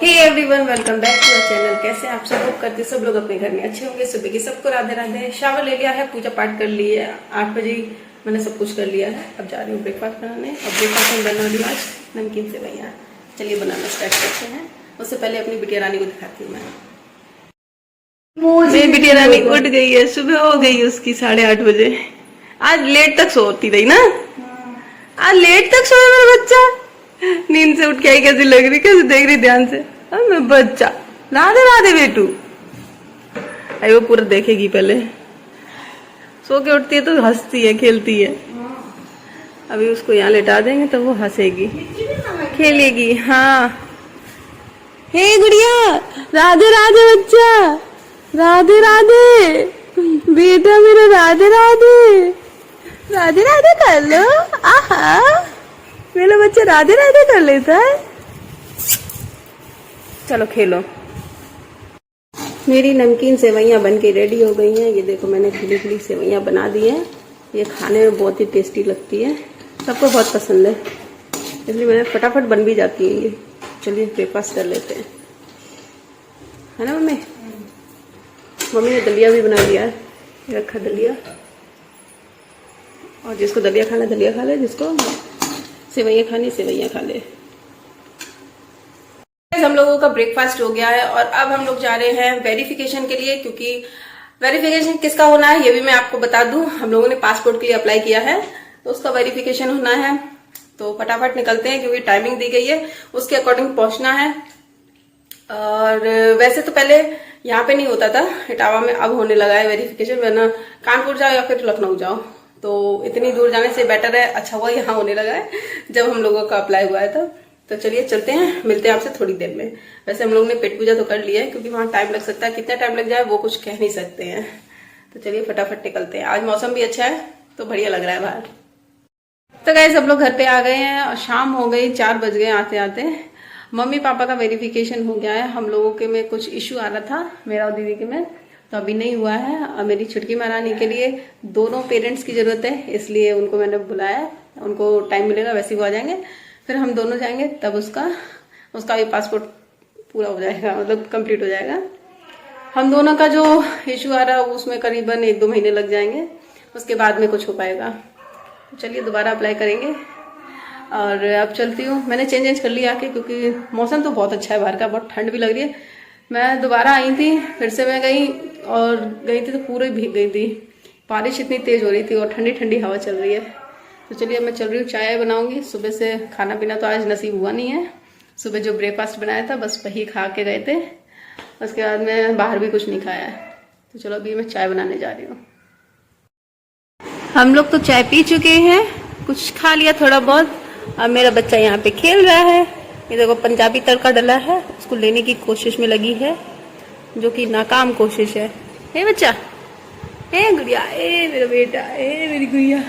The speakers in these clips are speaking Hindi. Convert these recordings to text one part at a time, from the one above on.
Hey everyone, welcome back to our channel. कैसे आप सब लोग करते सब लोग अपने घर में अच्छे होंगे। सुबह की सबको राधे राधे। शावर ले लिया है, पूजा पाठ कर ली है, 8 बजे मैंने सब कुछ कर लिया है। अब जा रही हूँ ब्रेकफास्ट बनाने। अब ब्रेकफास्ट में बना रही हूँ आज नमकीन सेवइयां। चलिए बनाना स्टार्ट करते हैं। उससे पहले अपनी बिटिया रानी को दिखाती हूँ मैं। मेरी बिटिया रानी उठ गई है, सुबह हो गई उसकी 8:30 बजे। आज लेट तक सोती रही ना, आज लेट तक सोया मेरा बच्चा। नींद से उठ के आई कैसी लग रही, कैसे देख रही ध्यान से। अब मैं बच्चा राधे राधे बेटू। आई वो पूरा देखेगी पहले, सो के उठती है तो हंसती है, खेलती है। अभी उसको यहाँ लेटा देंगे तो वो हंसेगी, खेलेगी। हाँ हे गुड़िया, राधे राधे बच्चा, राधे राधे बेटा मेरा, राधे राधे, राधे राधे कर लो। आहा, मेरा बच्चा राधे राधे कर लेता है। चलो खेलो। मेरी नमकीन सेवइयां बन के रेडी हो गई हैं। ये देखो मैंने खुली खुली सेवइयां बना दी हैं। ये खाने में बहुत ही टेस्टी लगती है, सबको बहुत पसंद है, इसलिए मैंने फटाफट बन भी जाती है ये। चलिए ब्रेकफास्ट कर लेते हैं, है ना मम्मी? मम्मी ने दलिया भी बना लिया है, रखा दलिया। और जिसको दलिया खाना दलिया खा ले, जिसको सेवइयां खानी सेवइयां खा ले। हम लोगों का ब्रेकफास्ट हो गया है और अब हम लोग जा रहे हैं वेरिफिकेशन के लिए, क्योंकि वेरिफिकेशन किसका होना है ये भी मैं आपको बता दूं। हम लोगों ने पासपोर्ट के लिए अप्लाई किया है तो उसका वेरिफिकेशन होना है। तो फटाफट निकलते हैं क्योंकि टाइमिंग दी गई है, उसके अकॉर्डिंग पहुंचना है। और वैसे तो पहले यहाँ पे नहीं होता था, इटावा में अब होने लगा है वेरिफिकेशन, वरना कानपुर जाओ या फिर लखनऊ जाओ, तो इतनी दूर जाने से बेटर है। अच्छा हुआ यहाँ होने लगा है जब हम लोगों का अप्लाई हुआ है तब। तो चलिए चलते हैं, मिलते हैं आपसे थोड़ी देर में। वैसे हम लोग ने पेट पूजा तो कर लिया है, क्योंकि वहां टाइम लग सकता है, कितना टाइम लग जाए वो कुछ कह नहीं सकते हैं। तो चलिए फटाफट निकलते हैं। आज मौसम भी अच्छा है तो बढ़िया लग रहा है बाहर। तो गाइस सब लोग घर पे आ गए हैं और शाम हो गई, 4 बज गए आते आते। मम्मी पापा का वेरिफिकेशन हो गया है। हम लोगों के में कुछ इश्यू आ रहा था, मेरा और दीदी के में, तो अभी नहीं हुआ है। और मेरी छुटकी महारानी के लिए दोनों पेरेंट्स की जरूरत है, इसलिए उनको मैंने बुलाया। उनको टाइम मिलेगा वैसे ही वो आ जाएंगे, फिर हम दोनों जाएंगे, तब उसका भी पासपोर्ट पूरा हो जाएगा, मतलब कंप्लीट हो जाएगा। हम दोनों का जो इशू आ रहा है उसमें करीबन 1-2 महीने लग जाएंगे, उसके बाद में कुछ हो पाएगा। तो चलिए दोबारा अप्लाई करेंगे। और अब चलती हूँ, मैंने चेंज कर लिया आके, क्योंकि मौसम तो बहुत अच्छा है बाहर का, बहुत ठंड भी लग रही है। मैं दोबारा आई थी, फिर से मैं गई तो पूरे भीग गई थी। बारिश इतनी तेज हो रही थी और ठंडी ठंडी हवा चल रही है। तो चलिए मैं चल रही हूँ, चाय बनाऊंगी। सुबह से खाना पीना तो आज नसीब हुआ नहीं है। सुबह जो ब्रेकफास्ट बनाया था बस वही खा के गए थे, उसके बाद में बाहर भी कुछ नहीं खाया है। तो चलो अभी मैं चाय बनाने जा रही हूँ। हम लोग तो चाय पी चुके हैं, कुछ खा लिया थोड़ा बहुत। अब मेरा बच्चा यहाँ पे खेल रहा है। ये देखो पंजाबी तड़का डला है, उसको लेने की कोशिश में लगी है, जो कि नाकाम कोशिश है। हे बच्चा, हे गुड़िया, ए मेरा बेटा, ए मेरी गुड़िया।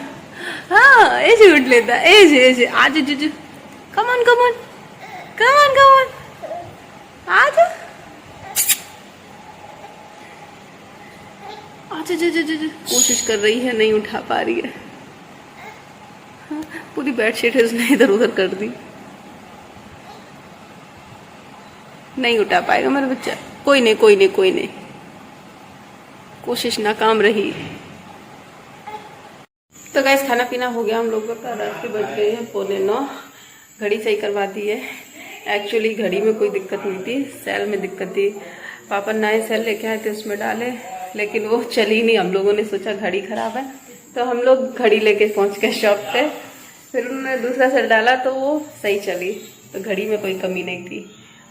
हाँ ऐसे उठ लेता है, ऐसे आज जुजू, कमन कमन कमन कमन, आज अच्छा कोशिश कर रही है, नहीं उठा पा रही है। हाँ, पूरी बेडशीट इसने इधर उधर कर दी, नहीं उठा पाएगा मेरा बच्चा। कोई नहीं कोई नहीं कोई नहीं, कोशिश नाकाम रही। तो गाइस खाना पीना हो गया हम लोगों का। रात के बज गए हैं 8:45। घड़ी सही करवा दी है। एक्चुअली घड़ी में कोई दिक्कत नहीं थी, सेल में दिक्कत थी। पापा नए सेल लेके आए थे, उसमें डाले, लेकिन वो चली नहीं। हम लोगों ने सोचा घड़ी खराब है, तो हम लोग घड़ी लेके पहुंच गए शॉप पे। फिर उन्होंने दूसरा सेल डाला तो वो सही चली, तो घड़ी में कोई कमी नहीं थी।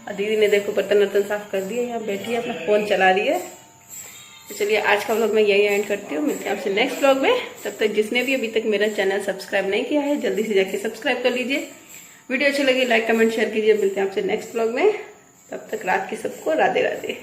और दीदी ने देखो बर्तन वर्तन साफ कर दिए, यहाँ बैठी है अपना फोन चला रही है। तो चलिए आज का व्लॉग मैं यही एंड करती हूँ। मिलते हैं आपसे नेक्स्ट व्लॉग में। तब तक जिसने भी अभी तक मेरा चैनल सब्सक्राइब नहीं किया है जल्दी से जाके सब्सक्राइब कर लीजिए। वीडियो अच्छी लगी लाइक कमेंट शेयर कीजिए। मिलते हैं आपसे नेक्स्ट व्लॉग में, तब तक रात की सबको राधे राधे।